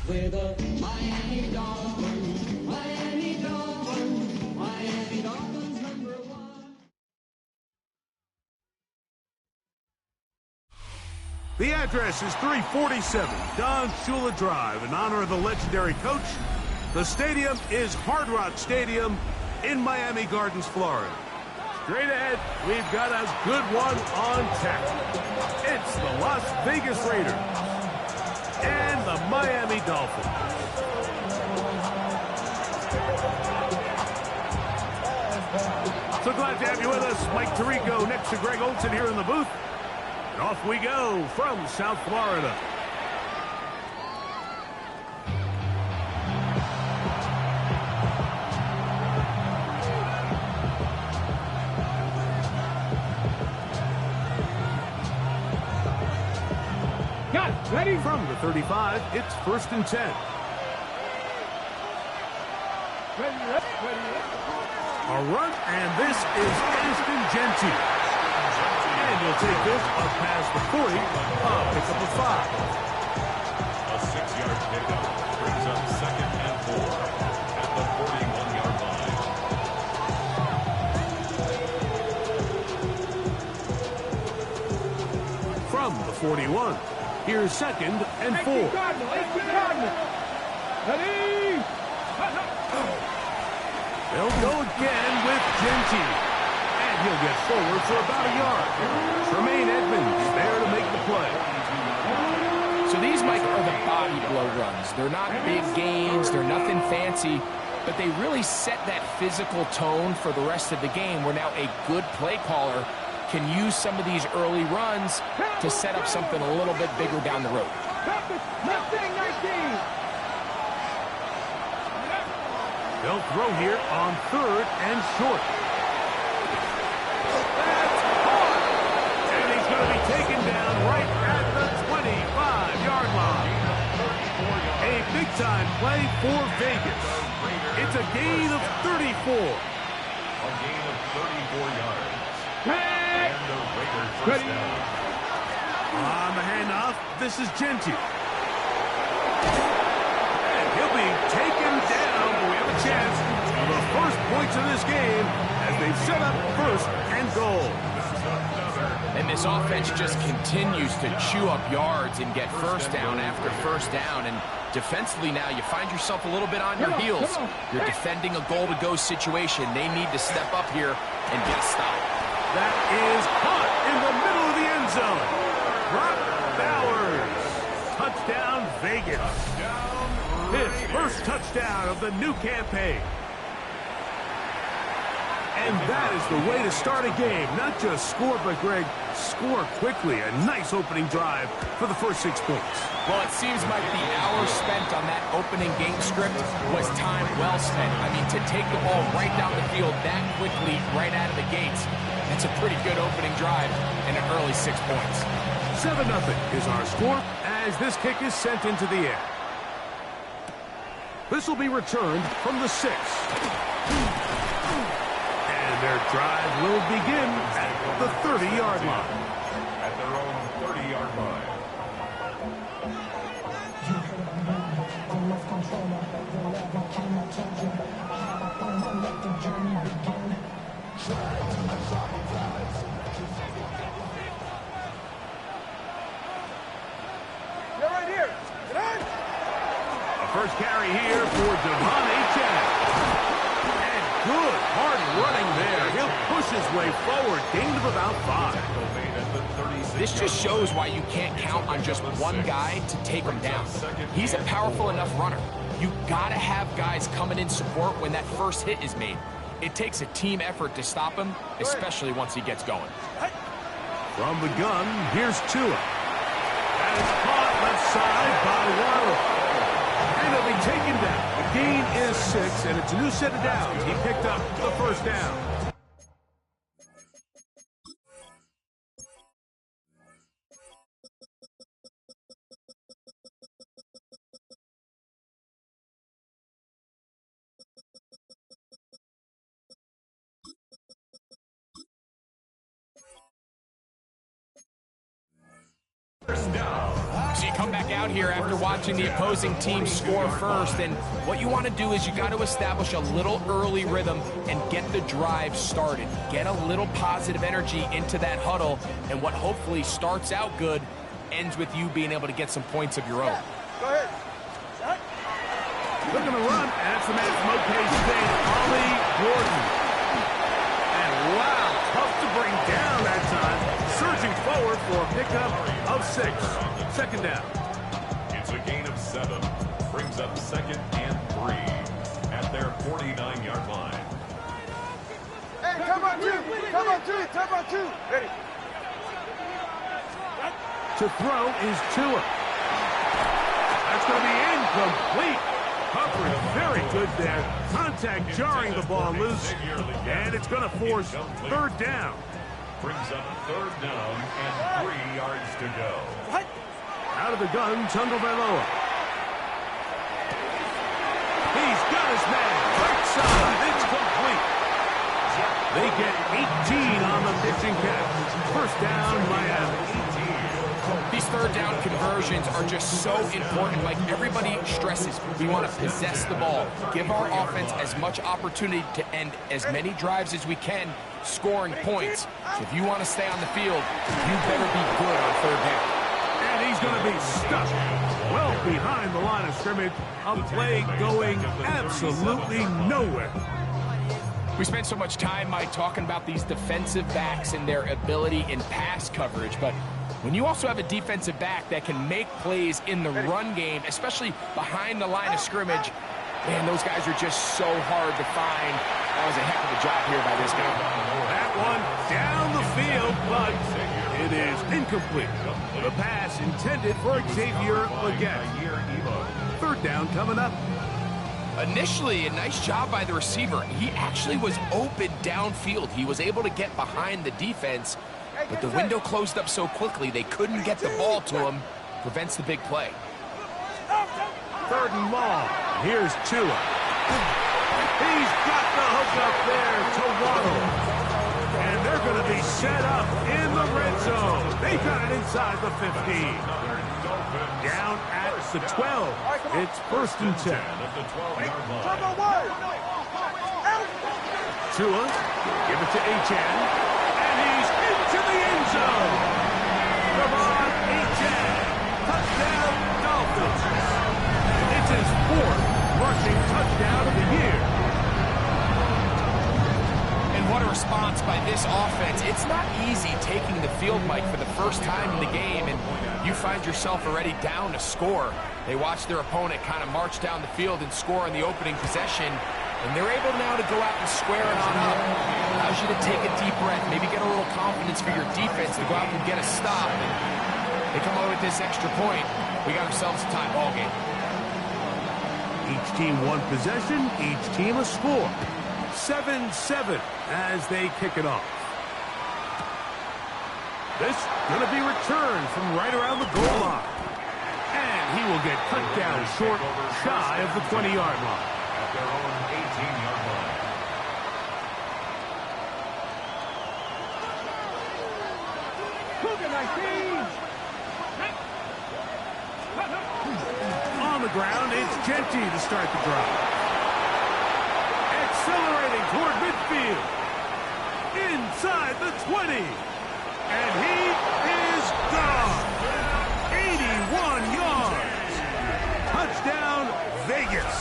We're the Miami Dolphins, Miami Dolphins, Miami Dolphins #1. The address is 347 Don Shula Drive in honor of the legendary coach. The stadium is Hard Rock Stadium in Miami Gardens, Florida. Straight ahead, we've got a good one on tap. It's the Las Vegas Raiders and the Miami Dolphins. So glad to have you with us. Mike Tirico next to Greg Olson here in the booth. And off we go from South Florida. Ready? From the 35, it's 1st and 10. A run, and this is Ashton Genty. And he'll take this up past the 40, pick up a 5. A 6-yard pickup brings up 2nd and 4 at the 41-yard line. From the 41. Here's 2nd and 4. They'll go again with Genty. And he'll get forward for about a yard. Tremaine Edmonds there to make the play. So these, Mike, are the body blow runs. They're not big gains. They're nothing fancy. But they really set that physical tone for the rest of the game where now a good play caller can use some of these early runs to set up something a little bit bigger down the road. They'll throw here on 3rd and short. That's caught! And he's going to be taken down right at the 25-yard line. A big-time play for Vegas. It's a gain of 34. A gain of 34 yards. And the Raiders first down. On the handoff, this is Genty. And he'll be taken down, but we have a chance for the first points of this game as they've set up 1st and goal. And this offense just continues to chew up yards and get first down after first down. And defensively now, you find yourself a little bit on your heels. You're defending a goal-to-go situation. They need to step up here and get a stop. That is caught in the middle of the end zone. Brock Bowers. Touchdown, Vegas. His first touchdown of the new campaign. And that is the way to start a game. Not just score, but, Greg, score quickly. A nice opening drive for the first 6 points. Well, it seems like the hours spent on that opening game script was time well spent. I mean, to take the ball right down the field that quickly, right out of the gates, that's a pretty good opening drive and an early 6 points. 7-0 is our score as this kick is sent into the air. This will be returned from the 6. And their drive will begin at the 30-yard line. At their own 30-yard line. First carry here for Devon Achane. And good, hard running there. He'll push his way forward. Gain of about 5. This just shows why you can't count on just one guy to take him down. He's a powerful enough runner. You gotta have guys coming in support when that first hit is made. It takes a team effort to stop him, especially once he gets going. From the gun, here's Tua. That is caught left side by Waddle. And he'll be taken down. The gain is 6, and it's a new set of downs. He picked up the first down. So you come back out here after watching the opposing team score first, and what you want to do is you got to establish a little early rhythm and get the drive started. Get a little positive energy into that huddle, and what hopefully starts out good ends with you being able to get some points of your own. Go ahead. Looking to run, and that's the man from OK State, Ollie Gordon. And wow, tough to bring down that time. Surging forward for a pickup of 6. Second down. It's a gain of 7. Brings up 2nd and 3 at their 49-yard line. Hey, come on, two. Come on, two. Come on, two. Ready. To throw is Tua. That's going to be incomplete. Coverage very good there. Contact jarring the ball loose. And it's going to force 3rd down. Brings up 3rd down and 3 yards to go. What? Out of the gun, Tagovailoa. He's got his man. Right side. It's complete. They get 18 on the pitching catch. 1st down, Miami. These 3rd down conversions are just so important. Like everybody stresses, we want to possess the ball, give our offense as much opportunity to end as many drives as we can, scoring points. So if you want to stay on the field, you better be good on 3rd down. And he's going to be stuck well behind the line of scrimmage. A play going absolutely nowhere. We spent so much time, Mike, talking about these defensive backs and their ability in pass coverage, but when you also have a defensive back that can make plays in the run game, especially behind the line of scrimmage, man, those guys are just so hard to find. That was a heck of a job here by this guy. That one down the field, but it is incomplete. The pass intended for Xavier Legette. 3rd down coming up. Initially, a nice job by the receiver. He actually was open downfield. He was able to get behind the defense, but the window closed up so quickly they couldn't get the ball to him. Prevents the big play. 3rd and long. Here's Tua. He's got the hook up there to Waddle. And they're going to be set up in the red zone. They got it inside the 15. Down at the 12. It's 1st and 10. Tua, give it to Achane. And he's into the end zone. Come on, Achane. Touchdown, Dolphins. It's his 4th rushing touchdown of the year. And what a response by this offense. It's not easy taking the field, Mike, for the first time in the game, and you find yourself already down to score. They watch their opponent kind of march down the field and score in the opening possession, and they're able now to go out and square it on up. Allows you to take a deep breath, maybe get a little confidence for your defense to go out and get a stop. And they come out with this extra point. We got ourselves a tie ball game. Each team one possession, each team a score. 7-7 as they kick it off. This going to be returned from right around the goal line. And he will get cut down short, shy of the 20-yard line. At their own 18-yard line. On the ground, it's Genty to start the drive. Accelerating toward midfield. Inside the 20. And he is gone. 81 yards. Touchdown, Vegas.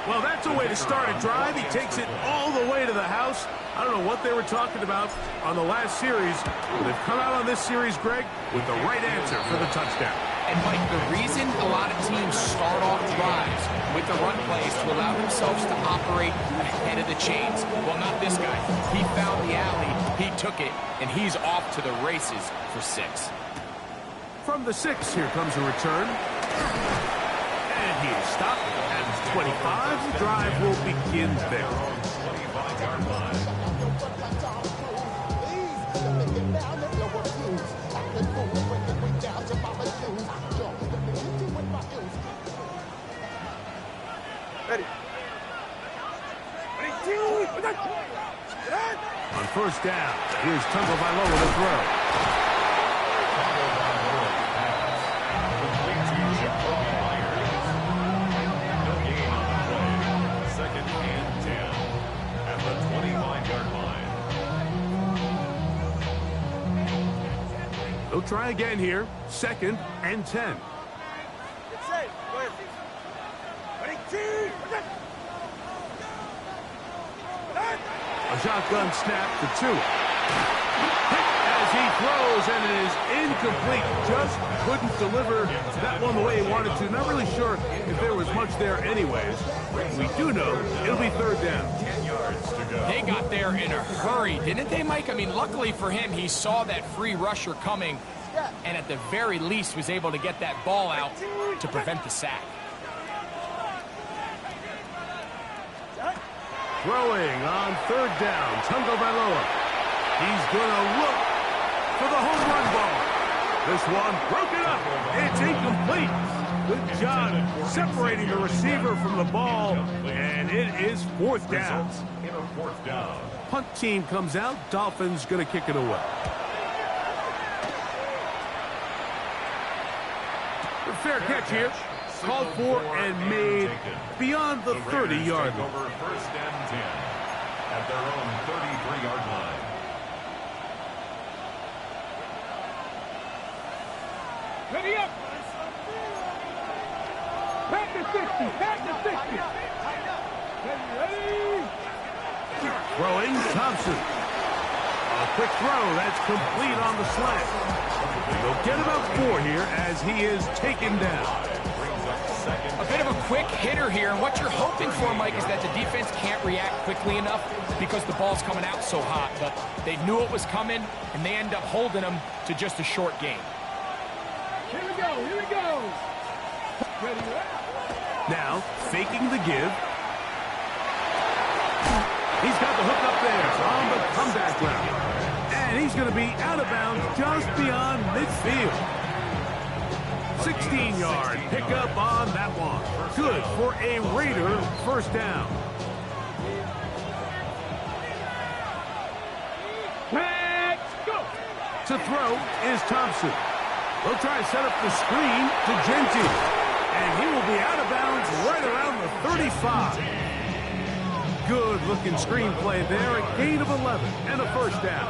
Well, that's a way to start a drive. He takes it all the way to the house. I don't know what they were talking about on the last series, but they've come out on this series, Greg, with the right answer for the touchdown. And, Mike, the reason a lot of teams start off drives with the run plays to allow themselves to operate ahead of the chains. Well, not this guy. He found the alley, he took it, and he's off to the races for 6. From the 6, here comes a return. And he is stopped at 25. The drive will begin there. 25-yard line. Ready. On 1st down, here's Tagovailoa with a throw. try again here. 2nd and 10. It's safe. Go ahead. Ready, team. A shotgun snap to Tua. Hit as he throws, and it is incomplete. Just couldn't deliver that one the way he wanted to. Not really sure if there was much there anyways. We do know it'll be 3rd down. 10 yards to go. They got there in a hurry, didn't they, Mike? I mean, luckily for him, he saw that free rusher coming, and at the very least was able to get that ball out to prevent the sack. Throwing on 3rd down, Tagovailoa. He's going to look for the home run ball. This one broken up. It's incomplete. Good job separating the receiver from the ball, and it is 4th down. In a 4th down. Punt team comes out. Dolphins going to kick it away. The fair catch here. Called for and made beyond the 30-yard line. Over 1st and 10 at their own 33-yard line. Ready up. Back to 60. Back to 60. Ready. Throwing, Thompson. A quick throw. That's complete on the slant. They'll get about 4 here as he is taken down. A bit of a quick hitter here, and what you're hoping for, Mike, is that the defense can't react quickly enough because the ball's coming out so hot. But they knew it was coming, and they end up holding them to just a short gain. Here we go. Here we go. Ready. Now, faking the give. He's got the hook up there on the comeback route. And he's going to be out of bounds just beyond midfield. 16-yard pickup on that one. Good for a Raider 1st down. Let's go. To throw is Thompson. They'll try to set up the screen to Genty. And he will be out of bounds right around the 35. Good-looking screenplay there. A gain of 11 and a 1st down.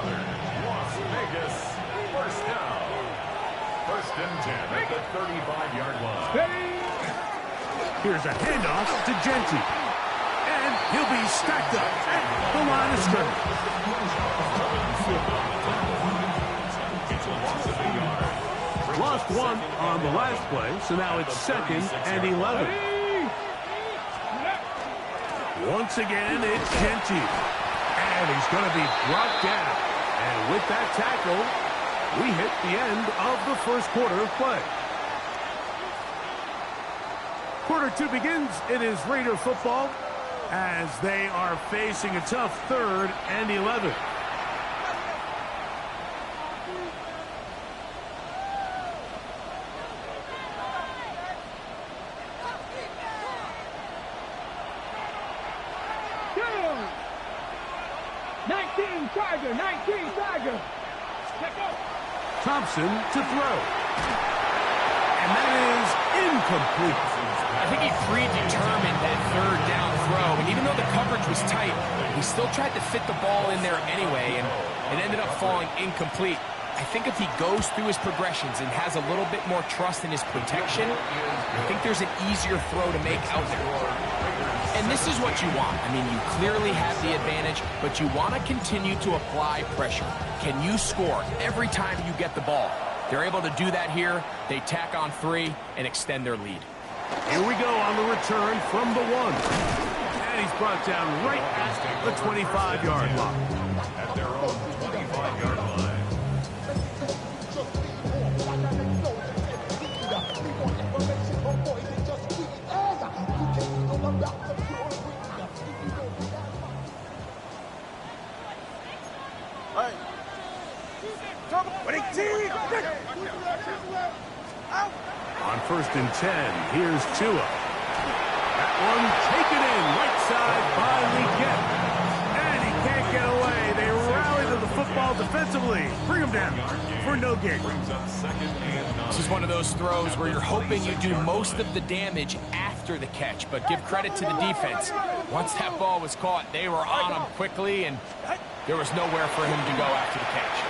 Las Vegas, 1st down. 1st and 10 at the 35-yard line. Here's a handoff to Genty. And he'll be stacked up at the line of scrimmage. It's a loss of 8 yards. Lost 1 on the last play, so now it's 2nd and 11. Once again, it's Genty. And he's going to be brought down. And with that tackle, we hit the end of the 1st quarter of play. Quarter 2 begins. It is Raider football as they are facing a tough 3rd and 11. Tiger, 19 Tiger. Thompson to throw. And that is incomplete. I think he predetermined that 3rd down throw, and even though the coverage was tight, he still tried to fit the ball in there anyway, and it ended up falling incomplete. I think if he goes through his progressions and has a little bit more trust in his protection, I think there's an easier throw to make out there. And this is what you want. I mean, you clearly have the advantage, but you want to continue to apply pressure. Can you score every time you get the ball? They're able to do that here. They tack on 3 and extend their lead. Here we go on the return from the 1. And he's brought down right at the 25-yard line. At their own 25-yard line. On 1st and 10, here's Tua. That one taken in right side by Leggett. And he can't get away. They rally to the football defensively. Bring him down for no gain. Brings up 2nd and 9. This is one of those throws where you're hoping you do most of the damage after the catch, but give credit to the defense. Once that ball was caught, they were on him quickly, and there was nowhere for him to go after the catch.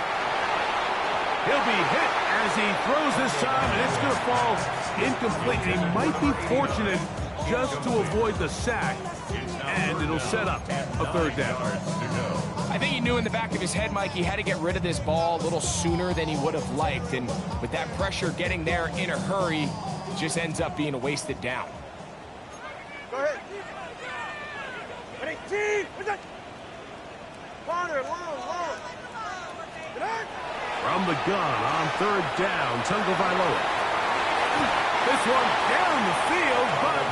He'll be hit as he throws this time, and it's going to fall incomplete. He might be fortunate just to avoid the sack, and it'll set up a third down. I think he knew in the back of his head, Mike, he had to get rid of this ball a little sooner than he would have liked. And with that pressure getting there in a hurry, it just ends up being a wasted down. Go ahead. Ready, team. Corner, long. Get on. From the gun on third down, Tagovailoa. This one down the field, but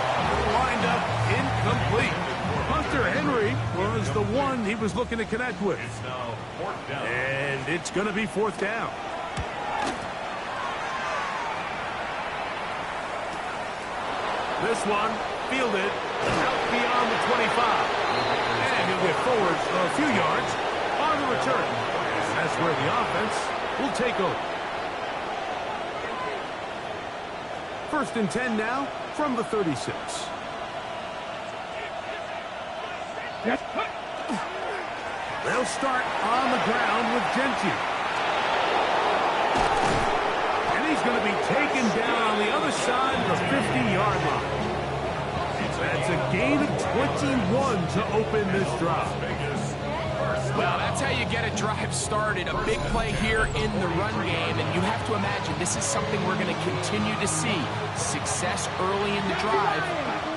lined up incomplete. Hunter Henry was the one he was looking to connect with. And it's going to be fourth down. This one fielded out beyond the 25. And he'll get forward a few yards on the return. That's where the offense will take over. First and 10 now from the 36. They'll start on the ground with Gentry. And he's going to be taken down on the other side of the 50-yard line. That's a gain of 21 to open this drive. Well, that's how you get a drive started. A big play here in the run game, and you have to imagine this is something we're going to continue to see. Success early in the drive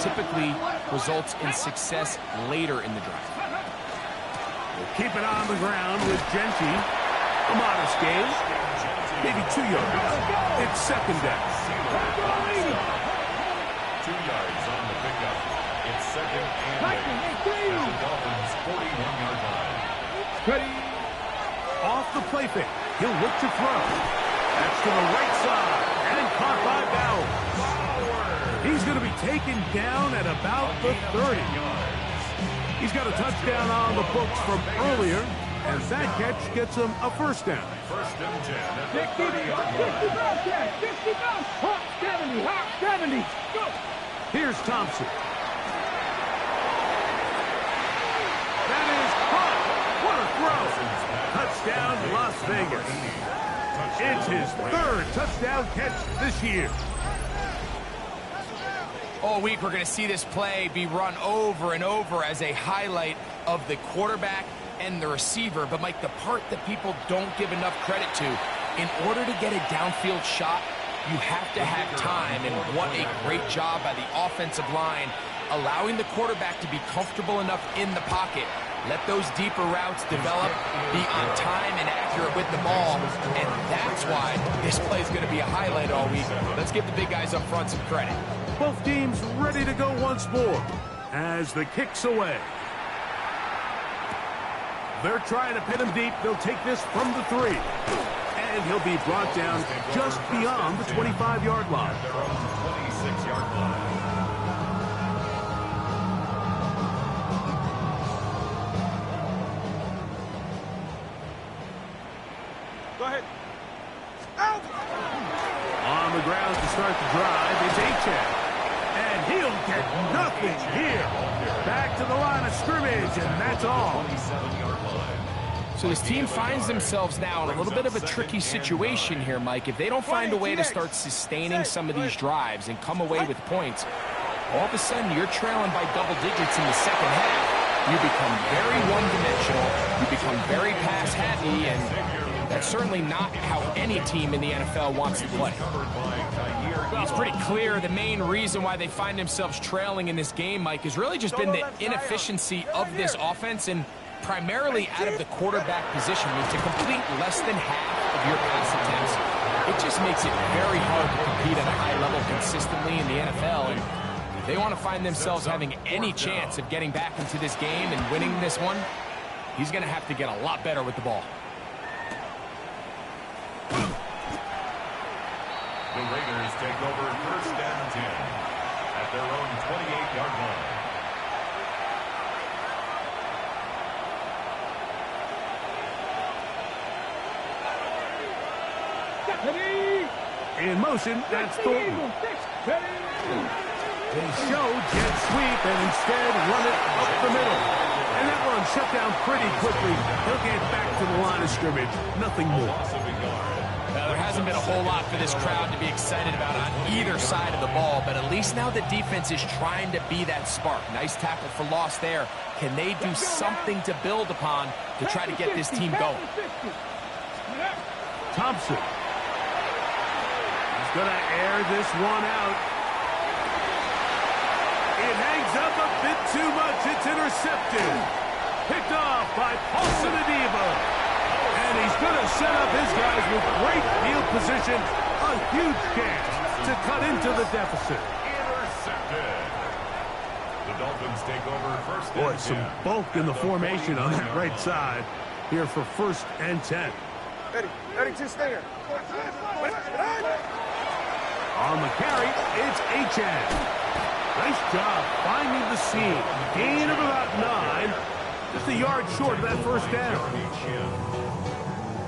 typically results in success later in the drive. We'll keep it on the ground with Gentry. A modest gain, maybe 2 yards. It's second down. 2 yards on the pickup. It's second and 8. The Dolphins 41-yard line. Ready. Off the play fake. He'll look to throw. That's to the right side. And caught by Bowers. He's going to be taken down at about the 30. He's got a touchdown on the books from earlier, and that catch gets him a first down. First and 10 at the 30-yard line. 70. Go. Here's Thompson. That is caught. What a throw. Touchdown, Las Vegas. It's his third touchdown catch this year. All week, we're going to see this play be run over and over as a highlight of the quarterback and the receiver. But, Mike, the part that people don't give enough credit to, in order to get a downfield shot, you have to have time. And what a great job by the offensive line, allowing the quarterback to be comfortable enough in the pocket. Let those deeper routes develop, be on time and accurate with the ball. And that's why this play is going to be a highlight all week. Let's give the big guys up front some credit. Both teams ready to go once more as the kick's away. They're trying to pin him deep. They'll take this from the 3. And he'll be brought down just beyond the 25-yard line. At their own 26-yard line. Go ahead. Out. On the ground to start the drive is Achane. And he'll get nothing here. Back to the line of scrimmage, and that's all. 27-yard line. So this team finds themselves now in a little bit of a tricky situation here, Mike. If they don't find a way to start sustaining some of these drives and come away with points, all of a sudden you're trailing by double digits in the second half. You become very one-dimensional. You become very pass-happy, and that's certainly not how any team in the NFL wants to play. Well, it's pretty clear the main reason why they find themselves trailing in this game, Mike, has really just been the inefficiency of this offense, and primarily out of the quarterback position. I mean, to complete less than half of your pass attempts, it just makes it very hard to compete at a high level consistently in the NFL. And if they want to find themselves having any chance of getting back into this game and winning this one, he's going to have to get a lot better with the ball. The Raiders take over first and 10 at their own 28-yard line. In motion, that's Thornton. They show jet sweep and instead run it up the middle. And that run shut down pretty quickly. He'll get back to the line of scrimmage. Nothing more. hasn't been a whole lot for this crowd to be excited about on either side of the ball, but at least now the defense is trying to be that spark. Nice tackle for loss there. Can they do something to build upon to try to get this team going? Thompson. He's going to air this one out. It hangs up a bit too much. It's intercepted. Picked off by Paulson Adebo. And he's going to set up his guys with great field position. A huge chance to cut into the deficit. Intercepted. The Dolphins take over first and 10. Boy, some bulk in the formation on that right side here for first and 10. Ready to stinger. On the carry, it's Achan. Nice job finding the seam. Gain of about 9. Just a yard short of that first down.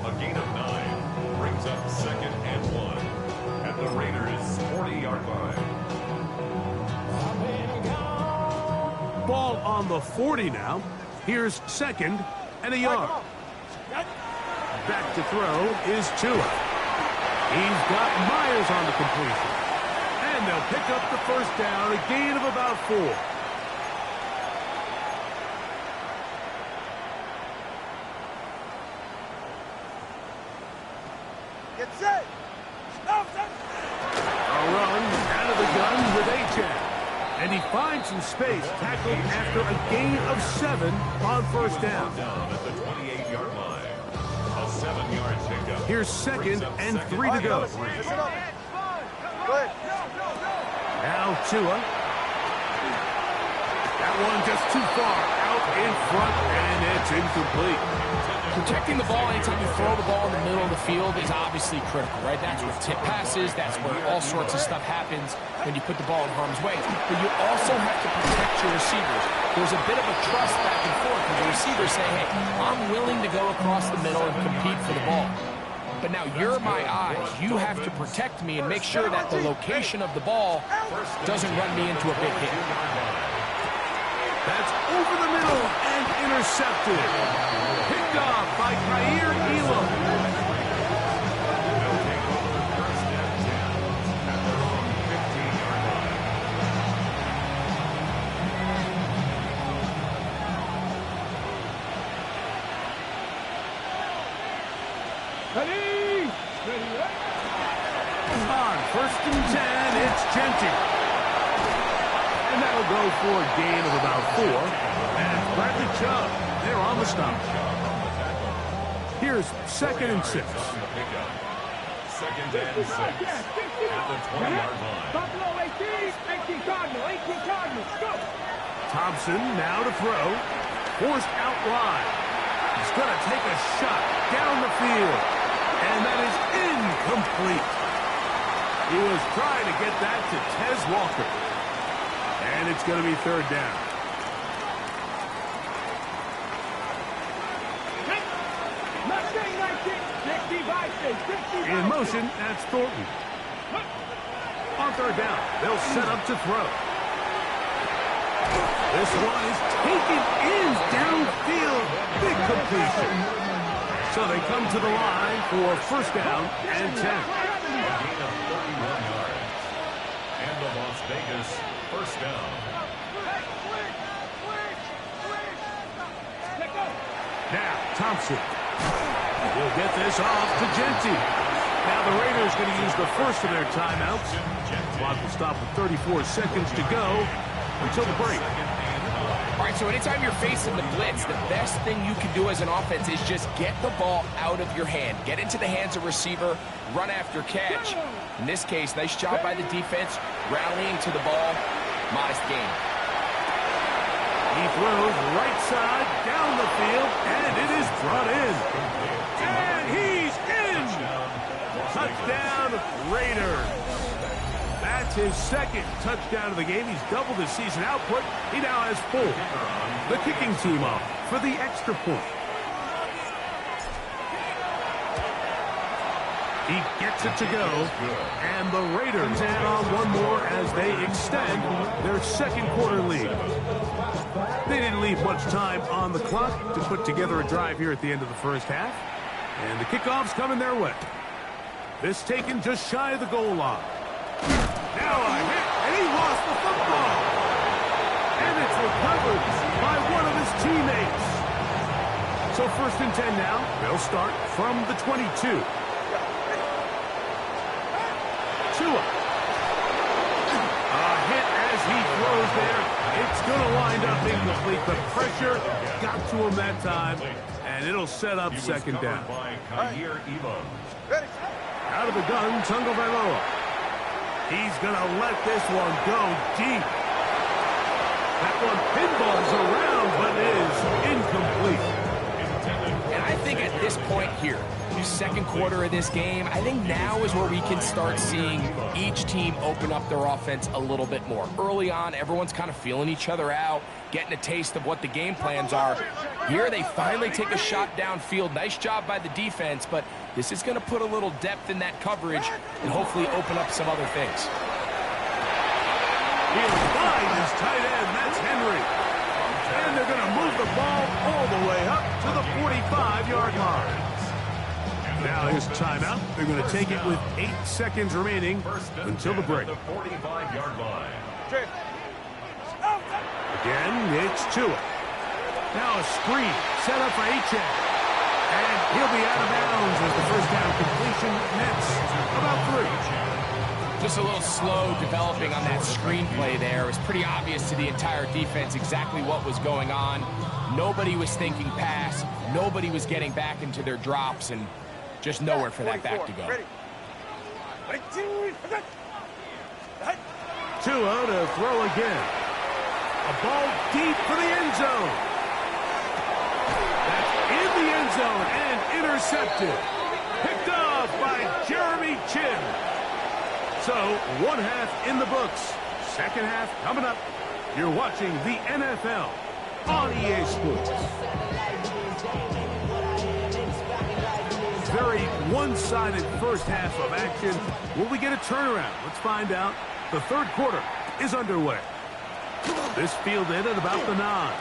A gain of 9 brings up second and 1 at the Raiders' 40-yard line. Ball on the 40 now. Here's second and a yard. Back to throw is Tua. He's got Myers on the completion. And they'll pick up the first down, a gain of about 4. Get set. A run out of the gun with Achan. And he finds some space, tackled after a gain of 7 on first down. Down at the 28-yard line. A 7-yard pickup. Here's second and 3 to go. Listen up. Go ahead. Now Tua. That one just too far out in front, and it's incomplete. Protecting the ball anytime you throw the ball in the middle of the field is obviously critical, right? That's where tip passes, that's where all sorts of stuff happens when you put the ball in harm's way. But you also have to protect your receivers. There's a bit of a trust back and forth with the receivers saying, hey, I'm willing to go across the middle and compete for the ball. But now you're my eyes. You have to protect me and make sure that the location of the ball doesn't run me into a big hit. That's over the middle and intercepted. Picked off by Kaiir Elam. They'll take over first and 10 at their own 15-yard line. On first and 10, it's Genty. And that'll go for a gain of about 4. And Bradley Chubb, they're on the stop. Here's second and 6. Second and 6 at the 20-yard line. Thompson now to throw. Forced out wide. He's going to take a shot down the field. And that is incomplete. He was trying to get that to Tez Walker. And it's going to be third down. In motion, that's Thornton. On third down, they'll set up to throw. This one is taken in downfield. Big completion. So they come to the line for first down and 10. A gain of 31 yards. And the Las Vegas first down. Now, Thompson. He'll get this off to Genty. Now the Raiders going to use the first of their timeouts. Clock will stop with 34 seconds to go until the break. All right, so anytime you're facing the blitz, the best thing you can do as an offense is just get the ball out of your hand. Get into the hands of receiver, run after catch. In this case, nice job by the defense, rallying to the ball. Modest gain. He throws right side down the field, and it is brought in. And he's in! Touchdown, Raiders. That's his second touchdown of the game. He's doubled his season output. He now has 4. The kicking team off for the extra point. He gets it to go, and the Raiders add on one more as they extend their second quarter lead. They didn't leave much time on the clock to put together a drive here at the end of the first half, and the kickoff's coming their way. This taken just shy of the goal line. Now a hit, and he lost the football. And it's recovered by one of his teammates. So 1st and 10 now. They'll start from the 22. Tua. A hit as he throws there. It's going to wind up incomplete. The pressure got to him that time, and it'll set up 2nd down. Out of the gun, Tagovailoa. He's going to let this one go deep. That one pinballs around, but is incomplete. And I think at this point here, the 2nd quarter of this game, I think now is where we can start seeing each team open up their offense a little bit more. Early on, everyone's kind of feeling each other out, getting a taste of what the game plans are. Here, they finally take a shot downfield. Nice job by the defense, but this is going to put a little depth in that coverage and hopefully open up some other things. He'll find his tight end. That's Henry. And they're going to move the ball all the way up to the 45-yard line. Now his timeout. They're going to take it with 8 seconds remaining until the break. 45-yard line. Again, it's Tua. Now a screen set up for H.A. And he'll be out of bounds as the 1st down completion nets about 3. Just a little slow developing on that screenplay there. It was pretty obvious to the entire defense exactly what was going on. Nobody was thinking pass. Nobody was getting back into their drops, and just nowhere for that back to go. Tua to throw again. A ball deep for the end zone. That's in the end zone and intercepted. Picked off by Jeremy Chinn. So 1 half in the books. 2nd half coming up. You're watching the NFL on EA Sports. Very one-sided 1st half of action. Will we get a turnaround? Let's find out. The 3rd quarter is underway. This fielded at about the 9.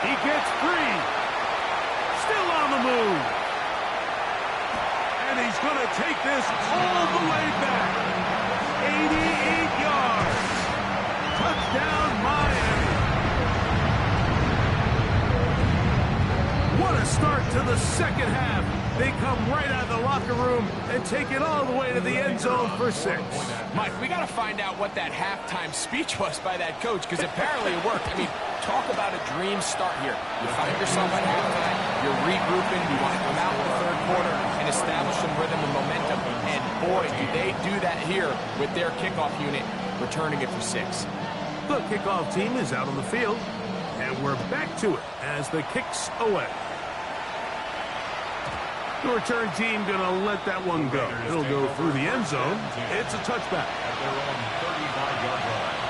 He gets free. Still on the move. And he's going to take this all the way back. 88 yards. Touchdown, Miami. What a start to the 2nd half. They come right out of the locker room and take it all the way to the end zone for 6. Mike, we got to find out what that halftime speech was by that coach, because apparently it worked. I mean, talk about a dream start here. You find yourself at halftime, you're regrouping, you want to come out in the 3rd quarter and establish some rhythm and momentum, and boy, do they do that here with their kickoff unit, returning it for 6. The kickoff team is out on the field, and we're back to it as the kick's away. The return team going to let that one go. It'll go through the end zone. It's a touchback. At their own 35-yard line.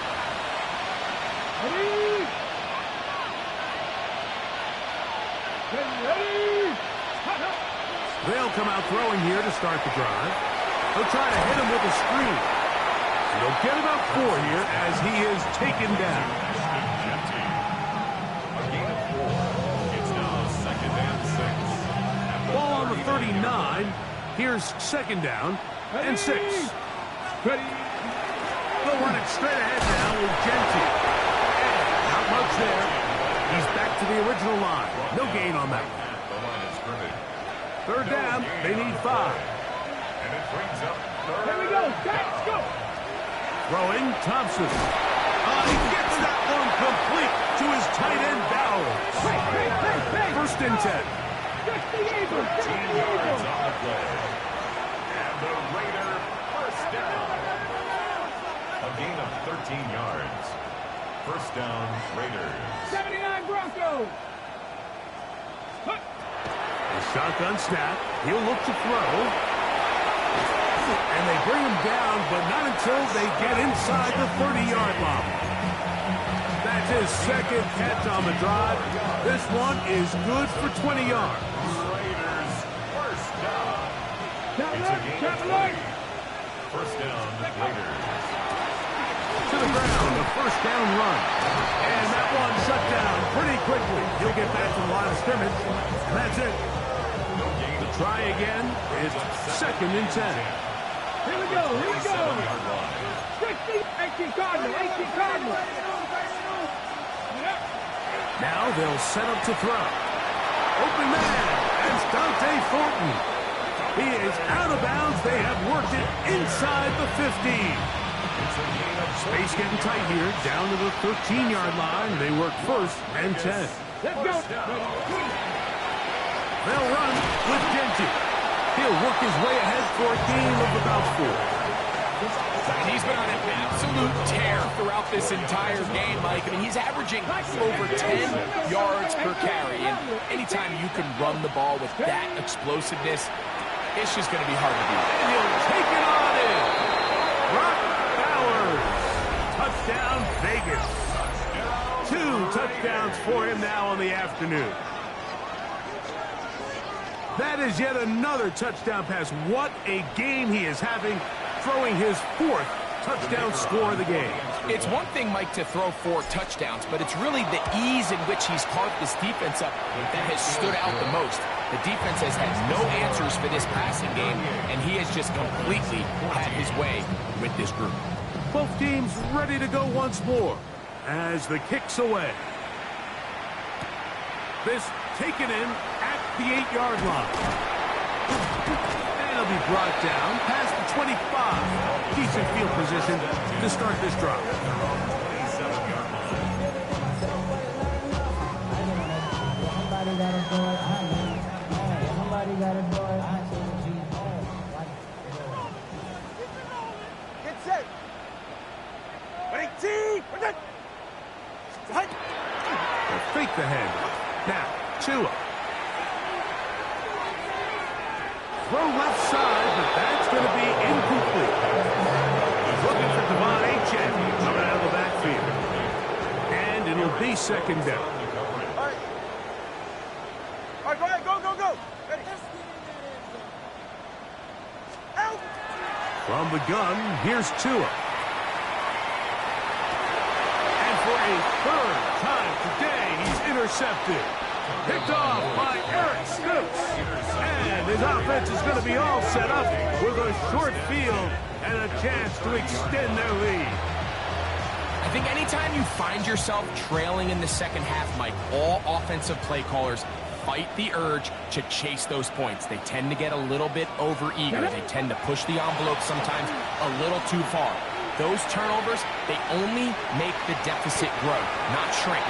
They'll come out throwing here to start the drive. They'll try to hit him with a screen. They'll get about 4 here as he is taken down. A gain of 4. It's now 2nd and 6. Ball on the 39. Here's 2nd down and 6. They'll run it straight ahead now with Genti. Not much there. He's back to the original line. No gain on that. The line is scrimmage. 3rd down. They need 5. And it brings up 3rd. Here we go. Let's go. Throwing Thompson. He gets that one complete to his tight end Bowers. 1st and 10. 13 yards on the play. And the Raider 1st down. A gain of 13 yards. 1st down, Raiders. 79 Broncos. A shotgun snap. He'll look to throw. And they bring him down, but not until they get inside the 30-yard line. That's his 2nd catch on the drive. This one is good for 20 yards. Raiders 1st down. It's a gain of 20. 1st down, Raiders. To the ground, a 1st down run. And that one shut down pretty quickly. He'll get back to the line of scrimmage, and that's it. To try again, it's 2nd and 10. Here we go. 18 Cardinal. Now they'll set up to throw. Open man, it's Thornton. He is out of bounds. They have worked it inside the 15. Space getting tight here, down to the 13-yard line. They work 1st and 10. Let's go. They'll run with Genty. He'll work his way ahead for a gain of about 4. And he's been on an absolute tear throughout this entire game, Mike. I mean, he's averaging over 10 yards per carry. And anytime you can run the ball with that explosiveness, it's just going to be hard to beat. And he'll take it on in. Brock Bowers. Touchdown, Vegas. 2 touchdowns for him now on the afternoon. That is yet another touchdown pass. What a game he is having, throwing his 4th touchdown score of the game. It's one thing, Mike, to throw 4 touchdowns, but it's really the ease in which he's carved this defense up that has stood out the most. The defense has had no answers for this passing game, and he has just completely had his way with this group. Both teams ready to go once more as the kick's away. This taken in at the 8-yard line. And he'll be brought down past the 25. Decent field position to start this drive. Get set. 18. They'll fake the handoff. Now, Tua. Throw left side, but that's going to be incomplete. He's looking for Devon Achane coming out of the backfield. And it'll be 2nd down. All right, go ahead. Go. Ready. Out. From the gun, here's Tua. And for a 3rd time today, he's intercepted. Picked off by Eric Stokes. And his offense is going to be all set up with a short field and a chance to extend their lead. I think anytime you find yourself trailing in the second half, Mike, all offensive play callers fight the urge to chase those points. They tend to get a little bit over-eager. They tend to push the envelope sometimes a little too far. Those turnovers, they only make the deficit grow, not shrink.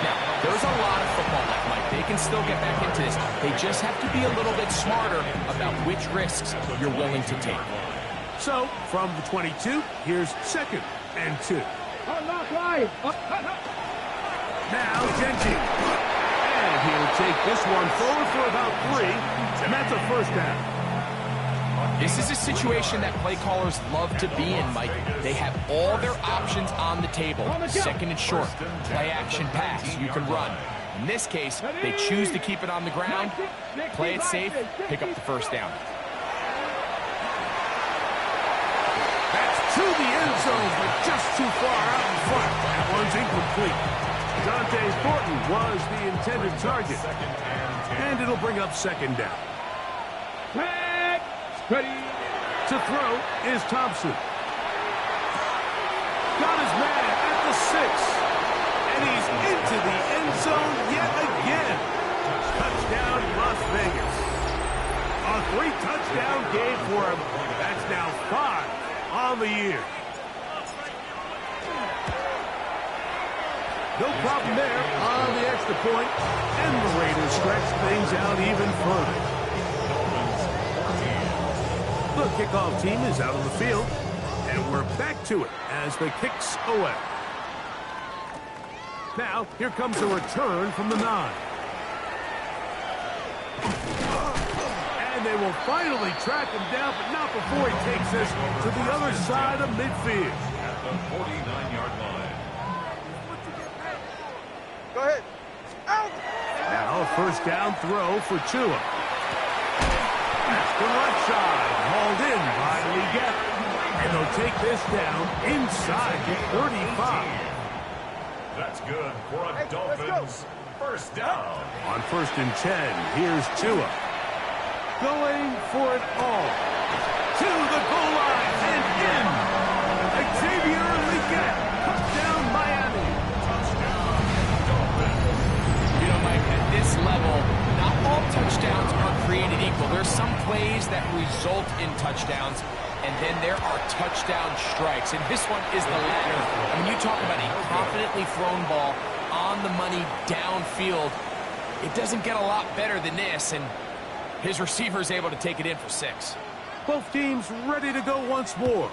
Now, there's a lot of football left, Mike. They can still get back into this. They just have to be a little bit smarter about which risks you're willing to take. So, from the 22, here's 2nd and 2. Knock line. Now, Genty. And he'll take this one forward for about 3, and that's a 1st down. This is a situation that play callers love to be in, Mike. They have all their options on the table. 2nd and short, play action pass, you can run. In this case, they choose to keep it on the ground, play it safe, pick up the 1st down. That's to the end zone, but just too far out in front. That one's incomplete. Thornton was the intended target. And it'll bring up 2nd down. Ready. To throw is Thompson. Got his man at the 6. And he's into the end zone yet again. Touchdown, Las Vegas. A 3-touchdown game for him. That's now 5 on the year. No problem there on the extra point. And the Raiders stretch things out even further. The kickoff team is out on the field, and we're back to it as the kick's away. Now, here comes a return from the 9. And they will finally track him down, but not before he takes this to the other side of midfield. At the 49-yard line. Go ahead. Out. Now, a 1st down throw for Tua. That's the left side, hauled in by Leggett. And they'll take this down inside the 35. That's good for a Dolphins 1st down. On 1st and 10, here's Tua. going for it all. To the goal line and in. Xavier Leggett, touchdown Miami. Touchdown, Dophins. You know, Mike, at this level, not all touchdowns are created equal. There's some plays that result in touchdowns, and then there are touchdown strikes. And this one is the latter. I mean, you talk about a confidently thrown ball on the money downfield. It doesn't get a lot better than this, and his receiver is able to take it in for 6. Both teams ready to go once more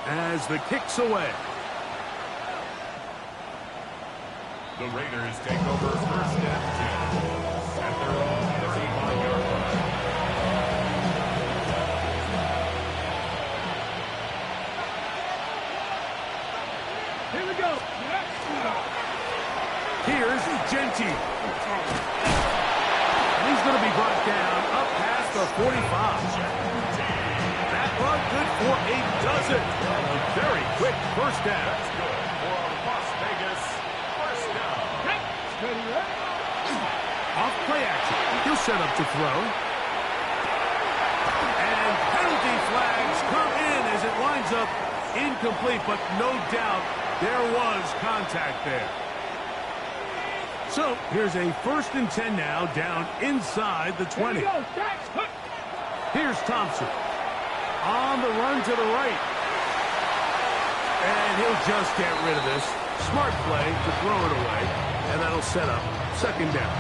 as the kick's away. The Raiders take over first and 10 at their own 35-yard line. Here we go. Here's Genty. And he's going to be brought down up past the 45. That run good for a dozen. A very quick first down. That's good for a Las Vegas first down. Off play action. He'll set up to throw. And penalty flags come in as it winds up incomplete, but no doubt there was contact there. So here's a 1st and 10 now, down inside the 20. Here's Thompson. On the run to the right. And he'll just get rid of this. Smart play to throw it away. And that'll set up 2nd down.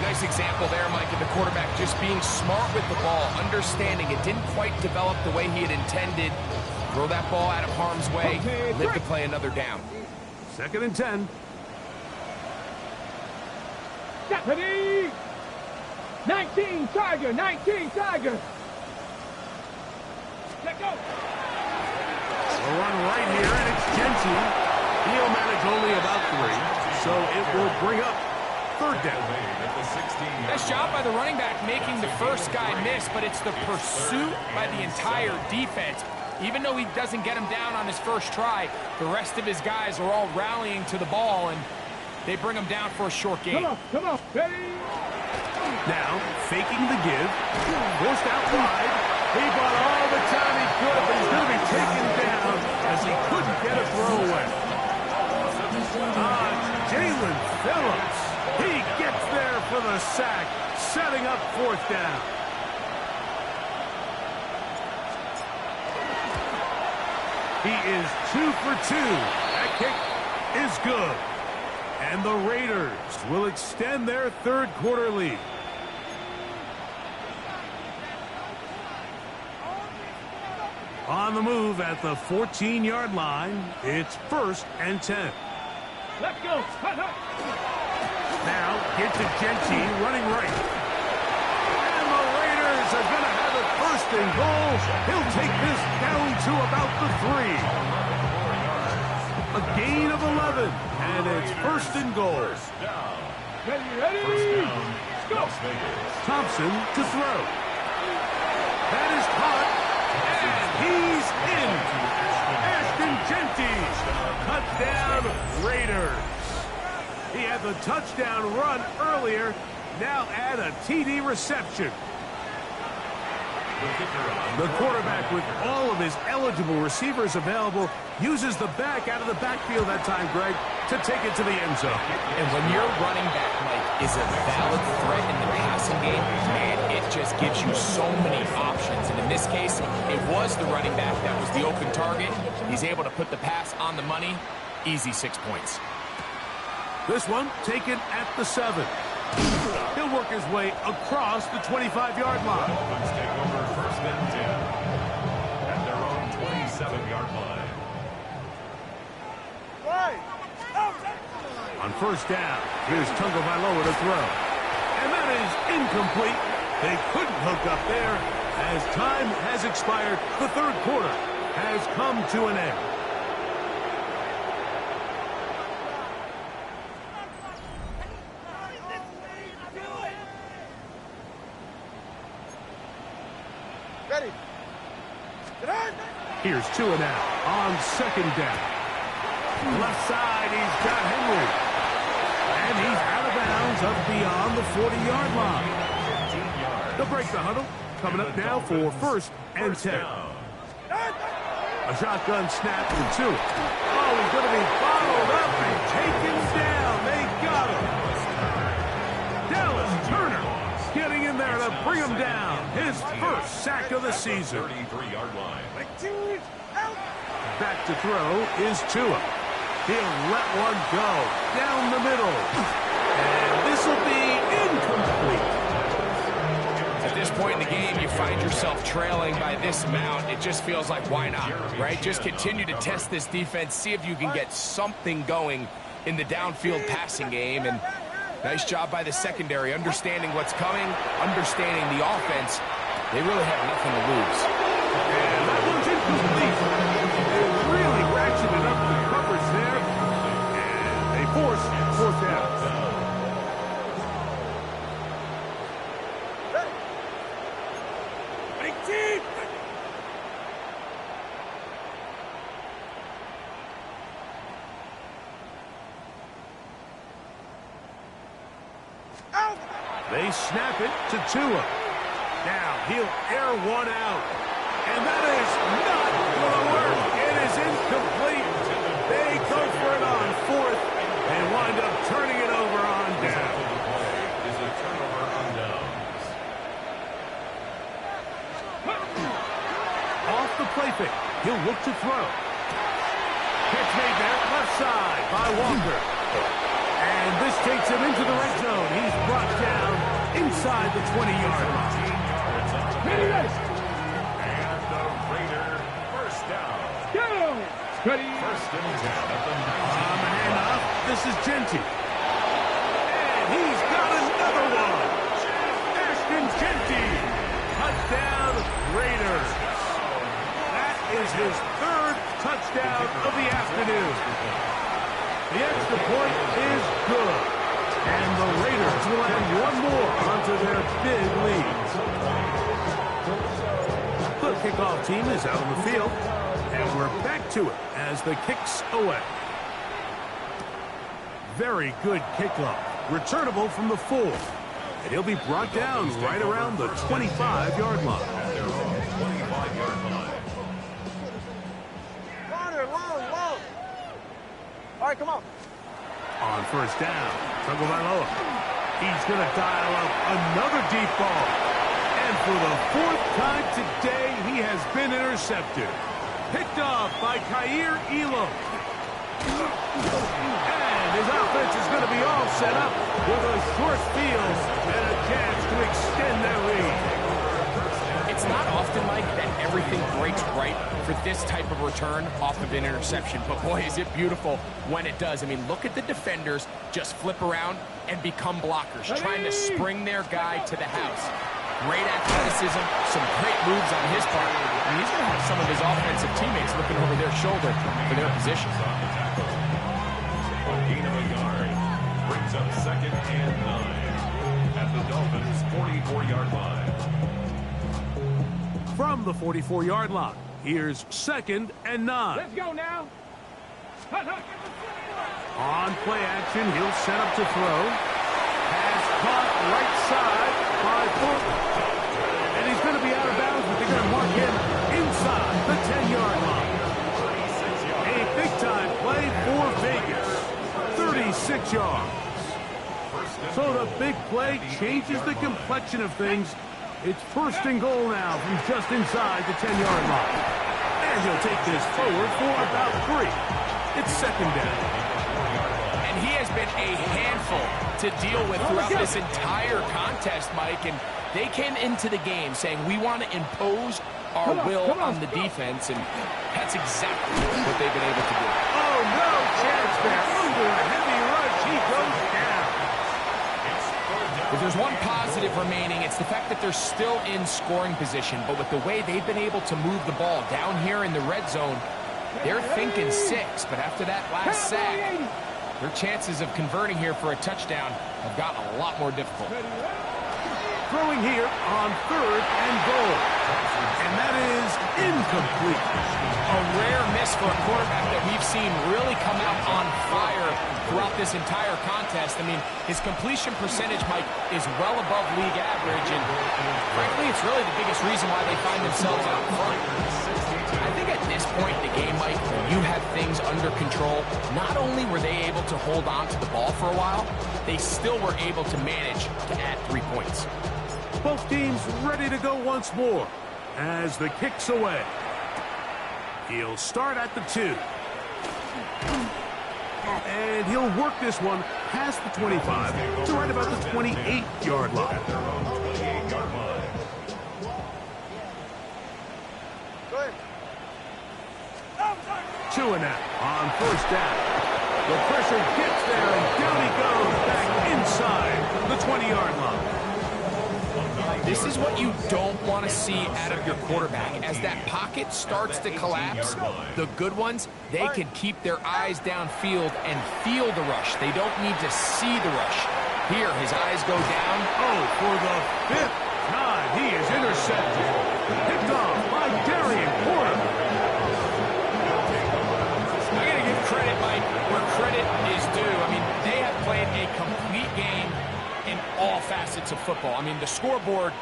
Nice example there, Mike, of the quarterback just being smart with the ball, understanding it didn't quite develop the way he had intended. Throw that ball out of harm's way, live to play another down. 2nd and 10. Ready? 19 Tiger, 19 Tiger. Let go. A run right here, and it's Genty. He'll manage only about 3, so it will bring up 3rd down. At the 16-yard Nice job by the running back making the first guy miss, but it's the pursuit by the entire defense. Even though he doesn't get him down on his first try, the rest of his guys are all rallying to the ball, and they bring him down for a short gain. Come on, ready? Now, faking the give. Forced out wide. He bought all the time he could, but he's going to be taken down as he couldn't get a throw away. Jalen Phillips. He gets there for the sack, setting up 4th down. He is 2 for 2. That kick is good. And the Raiders will extend their 3rd quarter lead. On the move at the 14-yard line, it's 1st and 10. Let's go. Now, get to Genty, running right. And the Raiders are going to have it 1st and goal. He'll take this down to about the 3. A gain of 11, and it's 1st and goal. Ready? First down, Las Vegas. Thompson to throw. That is caught, and he's in. Ashton Genty, touchdown Raiders. He had the touchdown run earlier, now add a TD reception. The quarterback, with all of his eligible receivers available, uses the back out of the backfield that time, Greg, to take it to the end zone. And when your running back, Mike, is a valid threat in the passing game, man, it just gives you so many options. And in this case, it was the running back that was the open target. He's able to put the pass on the money. Easy 6 points. This one taken at the 7. He'll work his way across the 25-yard line. Dophins take over 1st and 10 at their own 27-yard line. On 1st down, here's Tagovailoa to throw. And that is incomplete. They couldn't hook up there. As time has expired, the 3rd quarter has come to an end. Ready? Here's 2 and out on 2nd down. Left side, he's got Henry. And he's out of bounds up beyond the 40-yard line. They'll break the huddle. Coming up now for first and 10. A shotgun snap to two. Oh, he's going to be bottled up and taken down. They got him. Dallas Turner getting in there to bring him down. His first sack of the season. 33-yard line. Back to throw is Tua. He'll let one go down the middle. And this will be incomplete. At this point in the game, you find yourself trailing by this amount. It just feels like, why not, right? Just continue to test this defense, see if you can get something going in the downfield passing game. And nice job by the secondary, understanding what's coming, understanding the offense. They really have nothing to lose. And that one's incomplete. They really ratcheted up the coverage there. And they force fourth down. They snap it to Tua. Now he'll air one out. And that is not going to work. It is incomplete. They go for it on fourth and wind up turning it over on down. Is a turnover on downs. Off the play fake. He'll look to throw. Catch made there, left side by Walker. And this takes him into the red zone. He's brought down inside the 20-yard line. And the Raider first down. First and 10 at the 19. Handoff. This is Genty. And he's got another one. Ashton Genty. Touchdown, Raiders. That is his third touchdown of the afternoon. The extra point is good. And the Raiders will add one more onto their big lead. The kickoff team is out on the field. And we're back to it as the kick's away. Very good kickoff. Returnable from the 4. And he'll be brought down right around the 25-yard line. Their own 25-yard line. Long. All right, come on. On first down, Tagovailoa. He's going to dial up another deep ball. And for the fourth time today, he has been intercepted. Picked off by Kaiir Elam. And his offense is going to be all set up with a short field and a chance to extend their lead. It's not often, Mike, that everything breaks right for this type of return off of an interception. But, boy, is it beautiful when it does. I mean, look at the defenders just flip around and become blockers, trying to spring their guy to the house. Great athleticism, some great moves on his part. And he's going to have some of his offensive teammates looking over their shoulder for their position. A gain of a yard brings up second and 9 at the Dolphins' 44-yard line. From the 44-yard line, here's second and 9. Let's go now. On play action, he'll set up to throw. Pass caught right side by Thornton. And he's going to be out of bounds, but they're going to mark him inside the 10-yard line. A big-time play for Vegas. 36 yards. So the big play changes the complexion of things. It's first and goal now from just inside the 10-yard line. And he'll take this forward for about 3. It's second down. And he has been a handful to deal with throughout this entire contest, Mike. And they came into the game saying, we want to impose our will on the defense. And that's exactly what they've been able to do. Oh, no chance there. Under a heavy rush, he goes down. If there's one positive remaining, it's the fact that they're still in scoring position. But with the way they've been able to move the ball down here in the red zone, they're thinking 6. But after that last sack, their chances of converting here for a touchdown have gotten a lot more difficult. throwing here on 3rd and goal. And that is incomplete. A rare miss for a quarterback that we've seen really come out on fire throughout this entire contest. I mean, his completion percentage, Mike, is well above league average, and frankly, it's really the biggest reason why they find themselves out front. I think at this point in the game, Mike, when you have things under control, not only were they able to hold on to the ball for a while, they still were able to manage to add 3 points. Both teams ready to go once more as the kick's away. He'll start at the 2. And he'll work this one past the 25 to right about the 28-yard line. At their own 28-yard line. Go ahead. 2 and out on 1st down. The pressure gets there, and down he goes back inside the 20-yard line. This is what you don't want to see out of your quarterback. As that pocket starts to collapse, the good ones, they can keep their eyes downfield and feel the rush. They don't need to see the rush. Here, his eyes go down. Oh, for the 5th time, he is intercepted. Picked off by Darian Porter. I got to give credit, Mike, where credit is due. I mean, they have played a complete game in all facets of football. I mean, the scoreboard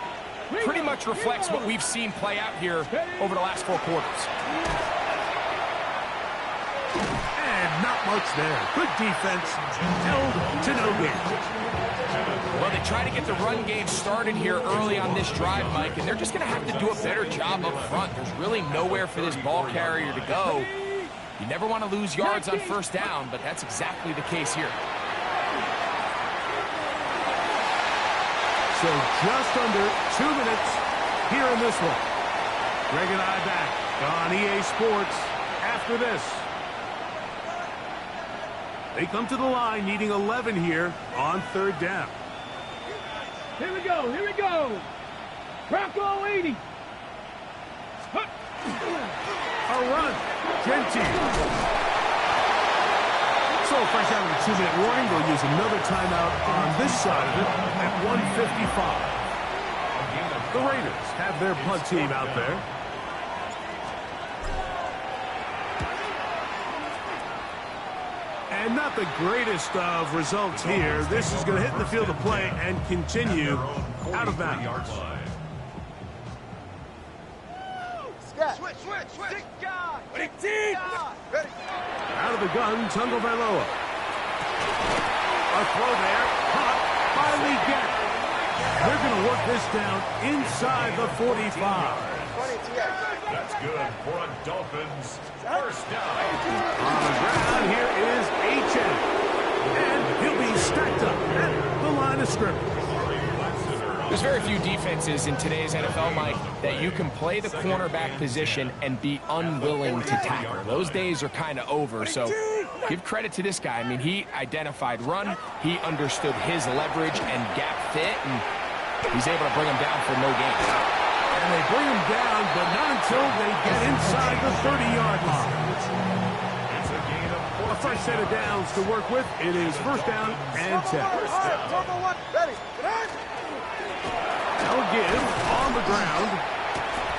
pretty much reflects what we've seen play out here over the last 4 quarters. And not much there. Good defense, held to no gain. Well, they try to get the run game started here early on this drive, Mike, and they're just going to have to do a better job up front. There's really nowhere for this ball carrier to go. You never want to lose yards on 1st down, but that's exactly the case here. So just under 2 minutes here in this one. Greg and I back on EA Sports after this. They come to the line needing 11 here on 3rd down. Here we go, here we go. Bronco 80. A run. Gentile. So fresh out of the 2-minute warning, they'll use another timeout on this side of it at 1:55. The Raiders have their punt team out there. And not the greatest of results here. This is going to hit the field of play and continue out of bounds. Scott. Switch. Ready. Out of the gun, Tagovailoa. A throw there, caught by Lee Gatt. They're going to work this down inside the 45. That's good for a Dolphins 1st down. On the ground, here is H.N. And he'll be stacked up at the line of scrimmage. There's very few defenses in today's NFL, Mike, that you can play the cornerback position and be unwilling to tackle. Those days are kind of over, so give credit to this guy. I mean, he identified run, he understood his leverage and gap fit, and he's able to bring him down for no gain. And they bring him down, but not until they get inside the 30-yard line. It's a gain of 14. A fresh set of downs to work with. It is 1st down and 10. Ready. They'll give on the ground.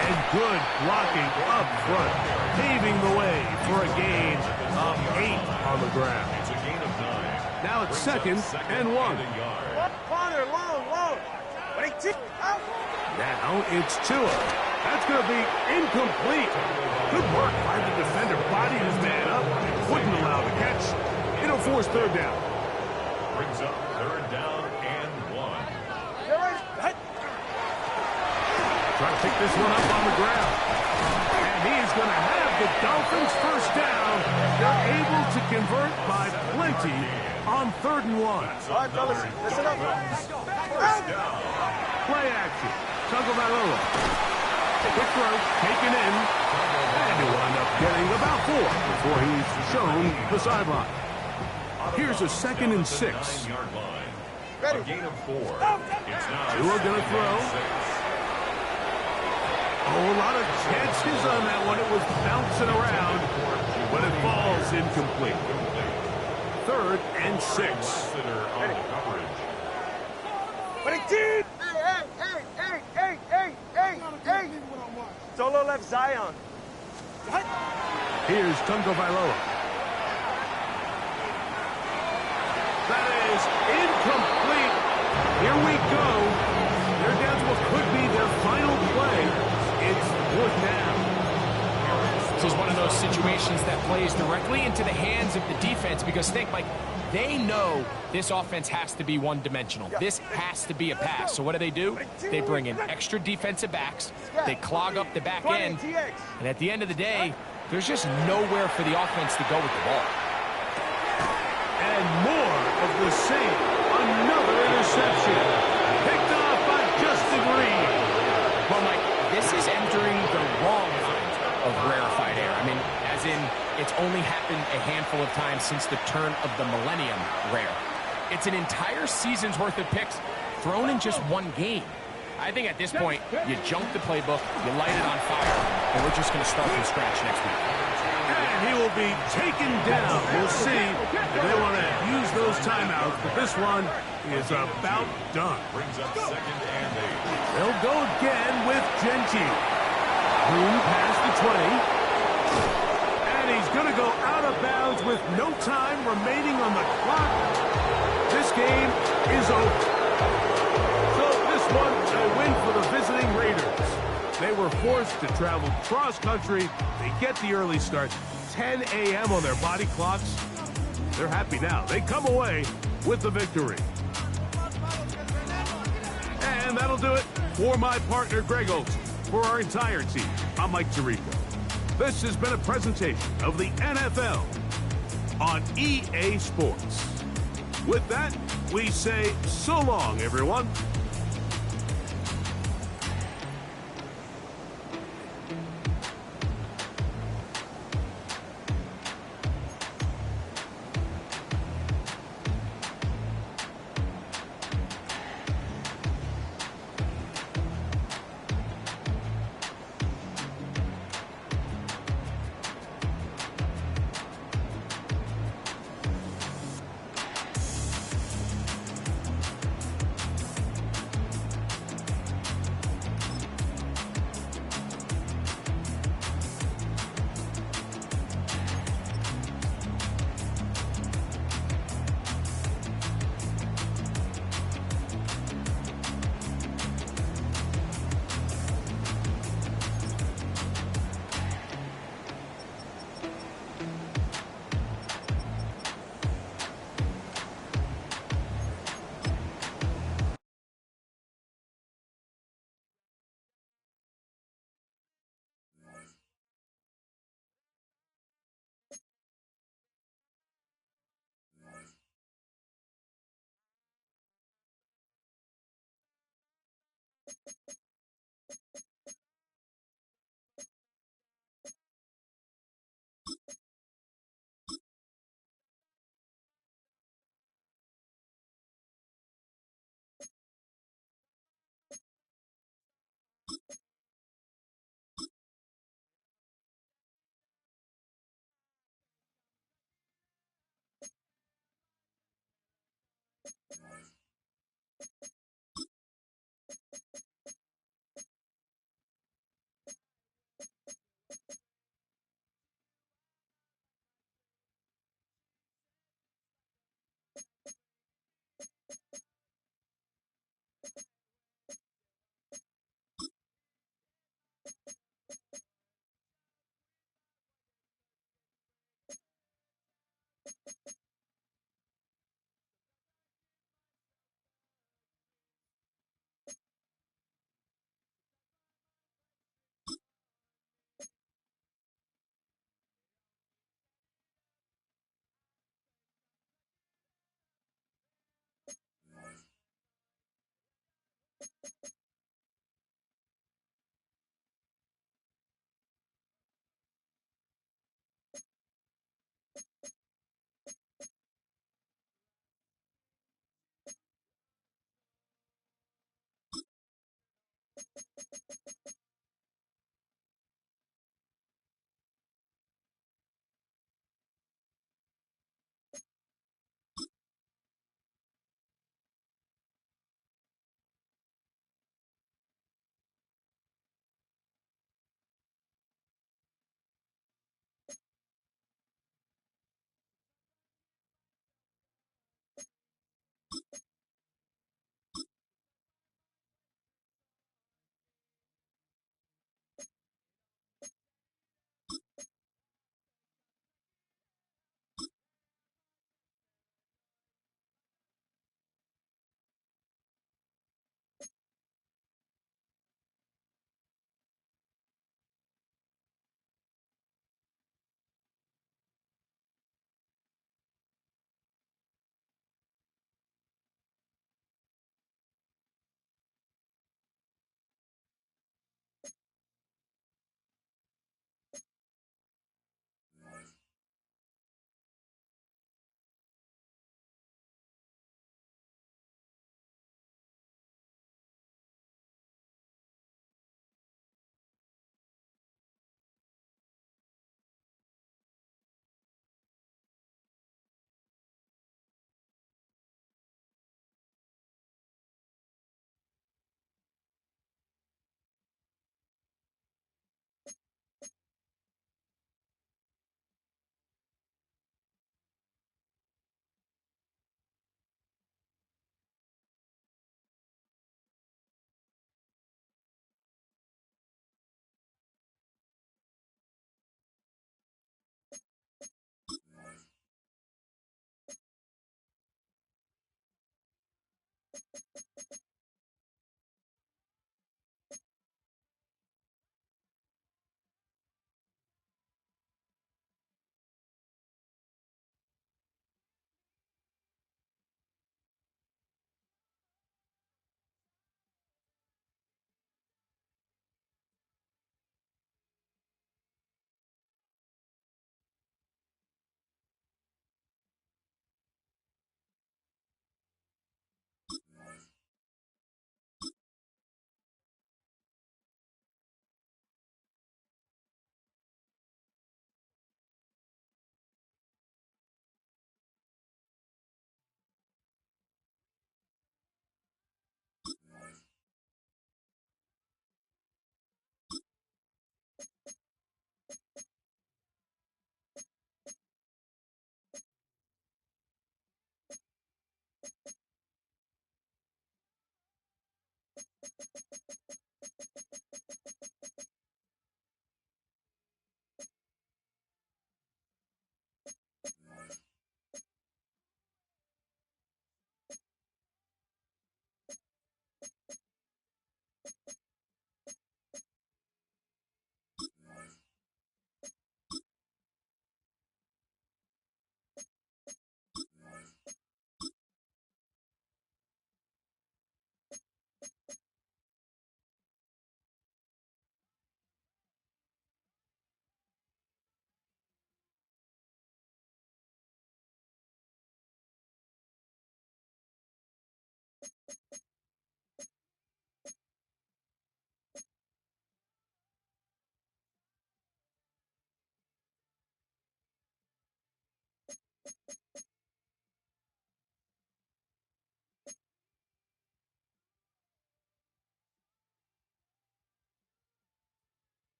And good blocking up front, paving the way for a gain of 8 on the ground. It's a gain of 9. Now it's 2nd and 1. Corner, long. Now it's Tua. That's going to be incomplete. Good work by the defender. Bodied his man up. Wouldn't allow the catch. It'll force 3rd down. Brings up 3rd down and 1. Try to pick this one up on the ground. And he's going to have the Dolphins 1st down. They're able to convert by plenty on 3rd and 1. All right, fellas, listen up. Play action. Tagovailoa. Quick throw, taken in. And he'll wind up getting about 4 before he's shown the sideline. Here's a 2nd and 6. 9-yard line. A gain of 4. It's now Tua going to throw. Oh, a lot of chances on that one. It was bouncing around, but it falls incomplete. 3rd and 6. Consider on the coverage. Eight. Solo left Zion. Here's Tungo Vailoa. That is incomplete. Here we go. They're down to what could be their final play. It's fourth down. This is one of those situations that plays directly into the hands of the defense because think, Mike, they know this offense has to be one-dimensional. This has to be a pass. So what do? They bring in extra defensive backs. They clog up the back end. And at the end of the day, there's just nowhere for the offense to go with the ball. And more of the same. Another interception. Picked off by Justin Reed. Well, Mike, this is entering the wrong kind of rarefied air. I mean, as in, it's only happened a handful of times since the turn of the millennium rare. It's an entire season's worth of picks thrown in just one game. I think at this point, you junk the playbook, you light it on fire, and we're just going to start from scratch next week. And he will be taken down. We'll see if they want to use those timeouts, but this one is about done. Brings up 2nd and 8. They'll go again with Genji. Room past the 20. And he's going to go out of bounds with no time remaining on the clock. This game is over. So this one, a win for the visiting Raiders. They were forced to travel cross-country. They get the early start, 10 a.m. on their body clocks. They're happy now. They come away with the victory. And that'll do it for my partner, Greg Olson. For our entire team, I'm Mike Tirico. This has been a presentation of the NFL on EA Sports. With that, we say so long, everyone.